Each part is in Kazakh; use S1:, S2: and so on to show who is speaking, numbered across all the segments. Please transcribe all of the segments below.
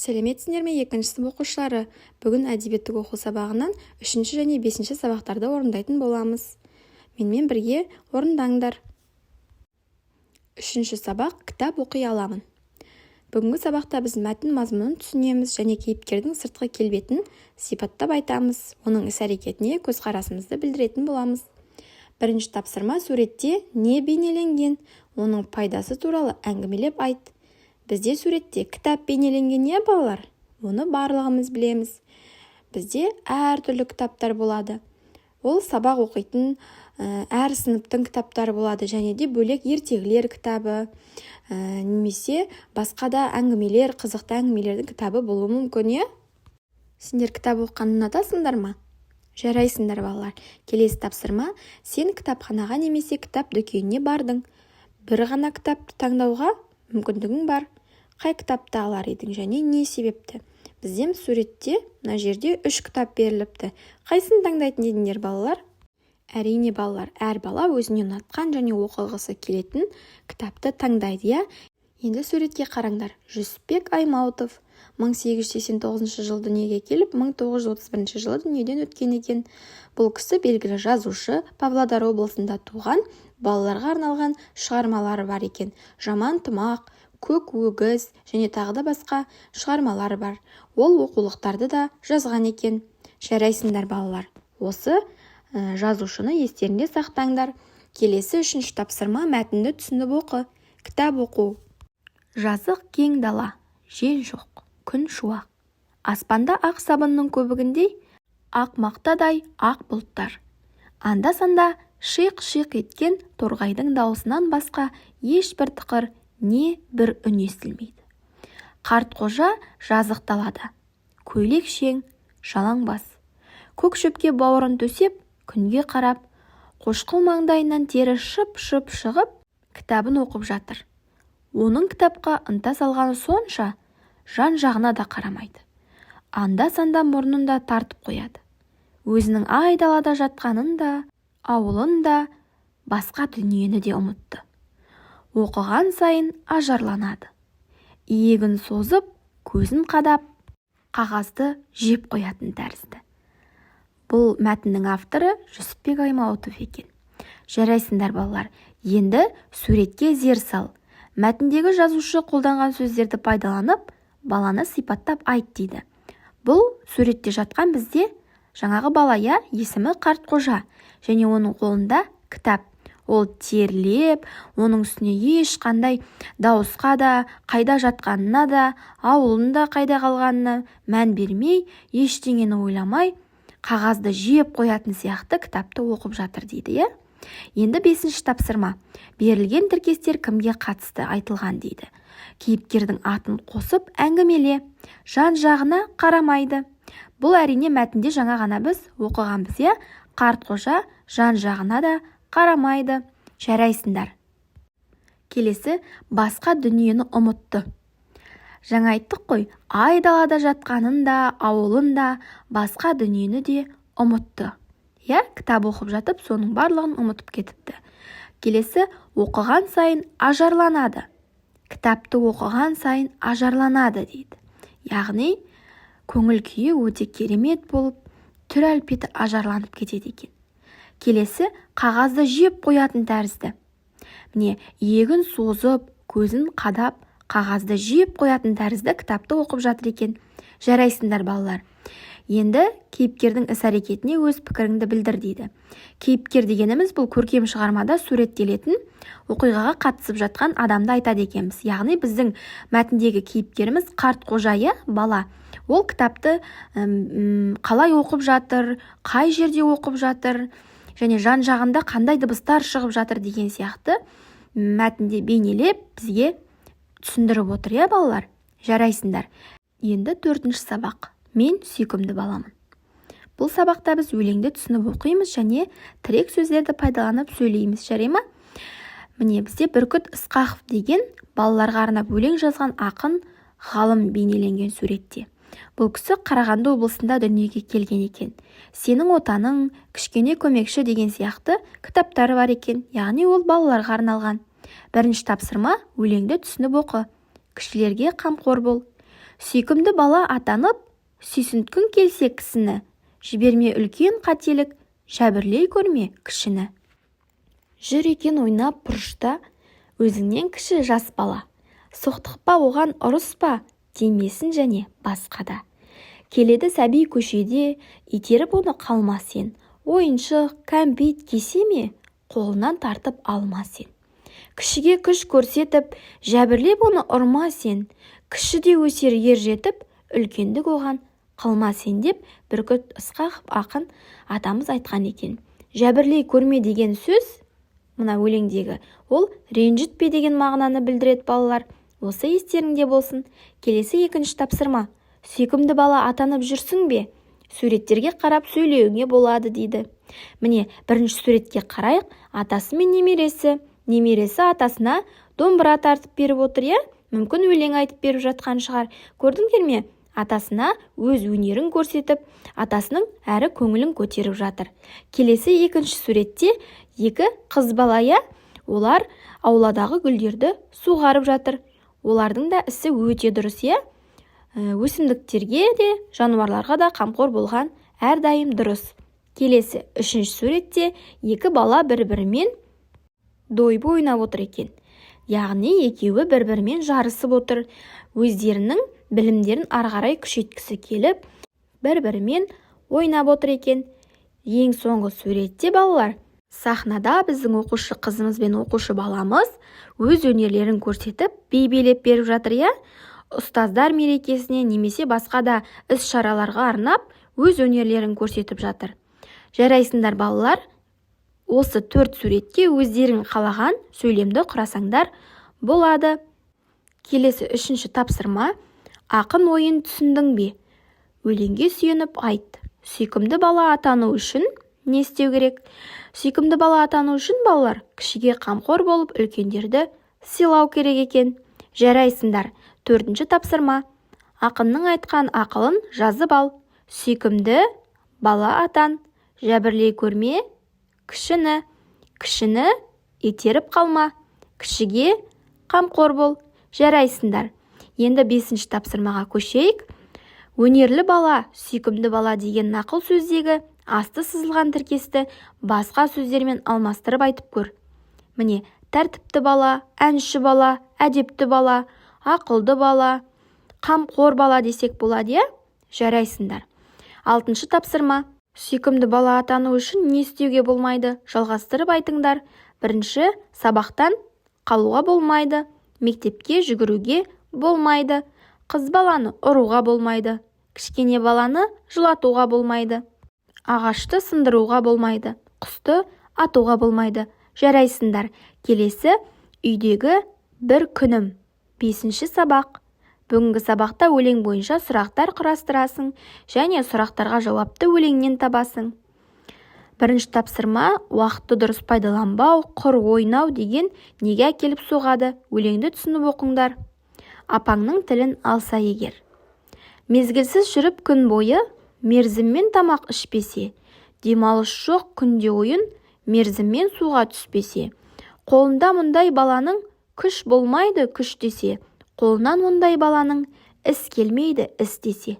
S1: Сәлеметсіңдер ме екінші сынып оқушылары? Бүгін әдебиеттік оқу сабағынан 3 және 5 сабақтарды орындайтын боламыз. Менімен бірге орындаңдар. 3 сабақ кітап оқи аламын. Бүгінгі сабақта біз мәтін мазмұнын түсінеміз және кейіпкердің сыртқы келбетін сипаттап айтамыз. Оның іс-әрекетіне көзқарасымызды білдіретін боламыз. Бірінші тапсырма: суретте не бейнеленген, оның пайдасы туралы әңгімелеп айт. Бізде суретте кітап бейнеленген не балалар? Оны барлығымыз білеміз. Бізде әртүрлі кітаптар болады. Ол сабақ оқитын әр сыныптың кітаптары болады, және де бөлек ертегілер кітабы, немесе басқа да әңгімелер, қызықты әңгімелердің кітабы болуы мүмкін. Сендер кітап оқығанды ұнатасыңдар ма? Жарайсыңдар балалар. Келесі тапсырма: сен кітапханаға немесе кітап дүкеніне бардың. Бір ғана кітапты таңдауға мүмкіндігің бар. Қай кітапты алар едің және не себепті? Бізде суретте мына жерде 3 кітап беріліпті. Қайсын таңдайтын едіңдер балалар? Әрине балалар, әр бала өзіне ұнатқан және оқығысы келетін кітапты таңдайды. Енді суретке қараңдар. Жүсіпбек Аймауытов 1889 жылы дүниеге келіп, 1931 жылы дүниеден өткен екен. Бұл кісі белгілі жазушы, Павлодар облысында туған, балаларға арналған шығармалары бар екен. Жаман тымақ, көк өгіз және тағы да басқа шығармалары бар. Ол оқулықтарды да жазған екен. Жарайсыңдар балалар. Осы жазушыны естерінде сақтаңдар. Келесі 3 тапсырма: мәтінді түсініп оқы. Кітап оқу. Жазық кең дала, жел жоқ, күн шуақ. Аспанда ақ сабынның көбігіндей, ақ мақтадай ақ бұлттар. Анда-санда шиқ-шиқ еткен торғайдың дауысынан басқа ешбір тықыр не бір үн естілмейді. Қартқожа жазық далада, көйлек шең, жалаң бас. Көк шөпке бауырын төсеп, күнге қарап, қошқыл маңдайынан тері шып-шып шығып, кітабын оқып жатыр. Оның кітапқа ынта салғаны сонша, жан-жағына да қарамайды. Анда-санда мұрнын да тартып қояды. Өзінің айдалада жатқанын да, ауылын да, басқа дүниені де ұмытты. Оқыған сайын ажарланады. Иегін созып, көзін қадап, қағазды жеп қоятын тәрізді. Бұл мәтіннің авторы Жүсіпбек Аймауытов екен. Жарайсыңдар балалар. Енді суретке зер сал. Мәтіндегі жазушы қолданған сөздерді пайдаланып, баланы сипаттап айт дейді. Бұл суретте жатқан бізде жаңағы бала, есімі Қартқожа, және оның қолында кітап. Ол терлеп, оның үстіне ешқандай дауысқа да, қайда жатқанына да, ауылында қайда қалғанына мән бермей, ештеңені ойламай, қағазды жеп қоятын сияқты кітапты оқып жатыр дейді. Енді 5 тапсырма: берілген тіркестер кімге қатысты айтылған дейді. Кейіпкердің атын қосып әңгімеле. Жан-жағына қарамайды. Бұл әрине мәтінде жаңа ғана біз оқығанбыз. Қартқожа жан-жағына да қарамайды. Жарайсыңдар. Келесі: басқа дүниені ұмытты. Жаңа айттық қой, айдалада жатқанын да, ауылын да, басқа дүниені де ұмытты. Кітап оқып жатып, соның барлығын ұмытып кетіпті. Келесі: оқыған сайын ажарланады. Кітапты оқыған сайын ажарланады дейді. Яғни көңіл күйі өте керемет болып, түр әлпеті ажарланып кетеді екен. Келесі: қағазды жеп қоятын тәрізді. Міне, иегін созып, көзін қадап, қағазды жеп қоятын тәрізді кітапты оқып жатыр екен. Жарайсыңдар балалар. Енді кейіпкердің іс-әрекетіне өз пікіріңді білдір дейді. Кейіпкер дегеніміз бұл көркем шығармада суреттелетін оқиғаға қатысып жатқан адамды айтады екенбіз. Яғни біздің мәтіндегі кейіпкеріміз Қартқожа, бала. Ол кітапты қалай оқып жатыр, қай жерде оқып жатыр, және жан-жағында қандай дыбыстар шығып жатыр деген сияқты мәтінде бейнелеп бізге түсіндіріп отыр, балалар. Жарайсыңдар. Енді 4 сабақ: мен сүйкімді баламын. Бұл сабақта біз өлеңді түсініп оқимыз және тірек сөздерді пайдаланып сөйлейміз. Жарай ма? Міне, бізде Бүркіт Ысқақов деген балаларға арнап өлең жазған ақын, ғалым бейнеленген суретте. Бұл кісі Қарағанды облысында дүниеге келген екен. Сенің отаның, кішкене көмекші деген сияқты кітаптары бар екен. Яғни ол балаларға арналған. 1 тапсырма: өлеңді түсініп оқы. Кішілерге қамқор бол. Сүйкімді бала атанып, сүйсінткің келсе кісіні, жіберме үлкен қателік, жәбірлей көрме кішіні. Жүр екен ойнап бұрышта, өзіңнен кіші жас бала. Соқтықпа оған ұрыспа, демесін және басқа да. Келеді сәби көшеде, итеріп оны қалма сен. Ойыншық, кәмпит кесе ме, қолынан тартып алма сен. Кішіге күш көрсетіп, жәбірлеп оны ұрма сен. Кіші де өсер ер жетіп, үлкендік оған қылма сен деп Бүркіт Ысқақов ақын атамыз айтқан екен. Жәбірлей көрме деген сөз, мына өлеңдегі, ол ренжітпе деген мағынаны білдіреді балалар. Осы естеріңде болсын. Келесі екінші тапсырма. Сүйкімді бала атанып жүрсің бе? Суреттерге қарап сөйлеуіңе болады дейді. Міне, бірінші суретке қарайық. Атасы мен немересі. Немересі атасына домбыра тартып беріп отыр, я? Мүмкін өлең айтып беріп жатқан шығар. Көрдіңдер ме? Атасына өз өнерін көрсетіп, атасының әрі көңілін көтеріп жатыр. Келесі екінші суретте екі қыз бала, я? Олар ауладағы гүлдерді суғарып жатыр. Олардың да ісі өте дұрыс, я? Өсімдіктерге де, жануарларға да қамқор болған әрдайым дұрыс. Келесі үшінші суретте екі бала бір-бірімен дойбы ойнап отыр екен. Яғни екеуі бір-бірімен жарысып отыр. Өздерінің білімдерін ары қарай күшейткісі келіп, бір-бірімен ойнап отыр екен. Ең соңғы суретте балалар, сахнада біздің оқушы қызымыз бен оқушы баламыз өз өнерлерін көрсетіп, би билеп беріп жатыр, я? Ұстаздар мерекесіне немесе басқа да іс-шараларға арнап өз өнерлерін көрсетіп жатыр. Жарайсыңдар балалар, осы 4 суретке өздерің қалаған сөйлемді құрасаңдар болады. Келесі үшінші тапсырма. Ақын ойын түсіндің бе? Өлеңге сүйеніп айт. Сүйкімді бала атану үшін не істеу керек? Сүйкімді бала атану үшін балалар кішіге қамқор болып, үлкендерді сыйлау керек екен. Жарайсыңдар. 4-ші тапсырма. Ақынның айтқан ақылын жазып ал. Сүйкімді бала атан, жәбірлей көрме кішіні. Кішіні итеріп қалма. Кішіге қамқор бол. Жарайсыңдар. Енді 5-ші тапсырмаға көшейік. Өнерлі бала, сүйкімді бала деген нақыл сөздегі асты сызылған тіркесті басқа сөздермен алмастырып айтып көр. Міне, тәртіпті бала, әнші бала, әдепті бала, ақылды бала, қамқор бала десек болады, я? Жарайсыңдар. 6-ші тапсырма. Сүйкімді бала атану үшін не істеуге болмайды? Жалғастырып айтыңдар. 1-ші, сабақтан қалуға болмайды. Мектепке жүгіруге болмайды. Қыз баланы ұруға болмайды. Кішкене баланы жылатуға болмайды. Ағашты сындыруға болмайды. Құсты атуға болмайды. Жарайсыңдар. Келесі үйдегі бір күнім. 5-ші сабақ. Бүгінгі сабақта өлең бойынша сұрақтар құрастырасың және сұрақтарға жауапты өлеңнен табасың. 1-ші тапсырма. Уақытты дұрыс пайдаланбау, құр ойнау деген неге әкеліп соғады? Өлеңді түсініп оқыңдар. Апаңның тілін алса егер. Мезгілсіз жүріп күн бойы, мерзіммен тамақ ішпесе, демалыс жоқ күнде ойын, мерзіммен суға түспесе, қолында мұндай баланың күш болмайды күш десе, қолынан мұндай баланың іс келмейді іс десе.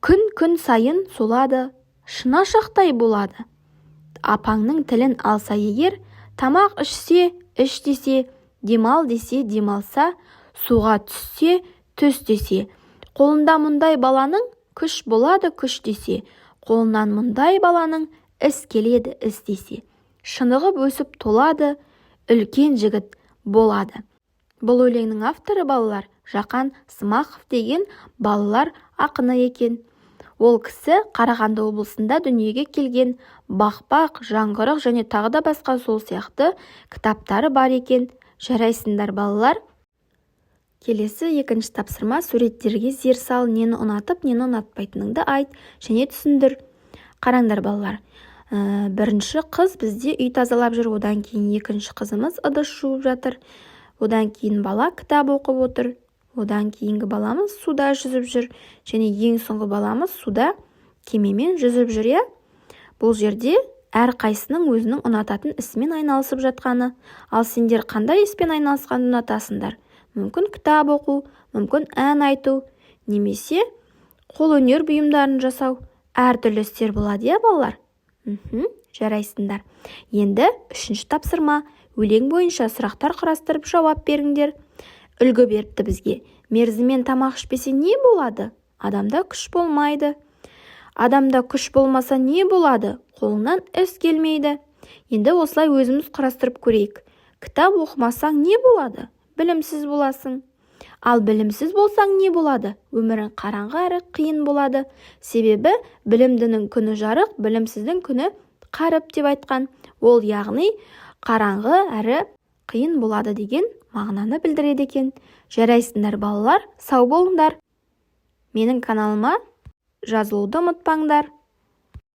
S1: Күн сайын солады, шынашақтай болады. Апаңның тілін алса егер, тамақ ішсе іш десе, демал десе демалса, суға түссе түс десе, қолында мұндай баланың күш болады күш десе, қолынан мұндай баланың іс келеді іс десе, шынығып өсіп толады, үлкен жігіт болады. Бұл өлеңнің авторы балалар Жақан Смақов деген балалар ақыны екен. Ол кісі Қарағанды облысында дүниеге келген. Бақпақ, жаңғырық және тағы да басқа сол сияқты кітаптары бар екен. Жарайсыңдар балалар. Келесі 2-ші тапсырма. Суреттерге зер сал, нені ұнатып, нені ұнатпайтыныңды айт және түсіндір. Қараңдар балалар. 1-ші қыз бізде үй тазалап жүр, одан кейін 2-ші қызымыз ыдыс жуып жатыр. Одан кейін бала кітап оқып отыр. Одан кейінгі баламыз суда жүзіп жүр. Және ең соңғы баламыз суда кемемен жүзіп жүр, я? Бұл жерде әр қайсының өзінің ұнататын ісімен айналысып жатқаны. Ал сендер қандай іспен айналысқанды ұнатасыңдар? Мүмкін кітап оқу, мүмкін ән айту, немесе қолөнер бұйымдарын жасау, әртүрлі істер болады, иә балалар? Жарайсыңдар. Енді 3-ші тапсырма. Өлең бойынша сұрақтар құрастырып жауап беріңдер. Үлгі беріпті бізге. Мерзіммен тамақ ішпесе не болады? Адамда күш болмайды. Адамда күш болмаса не болады? Қолыңнан іс келмейді. Енді осылай өзіміз құрастырып көрейік. Кітап оқымасаң не болады? Білімсіз боласың. Ал білімсіз болсаң не болады? Өмірің қараңғы әрі қиын болады. Себебі білімдінің күні жарық, білімсіздің күні қарып деп айтқан. Ол яғни қараңғы әрі қиын болады деген мағынаны білдіреді екен. Жарайсыңдар балалар, сау болыңдар. Менің каналыма жазылуды ұмытпаңдар.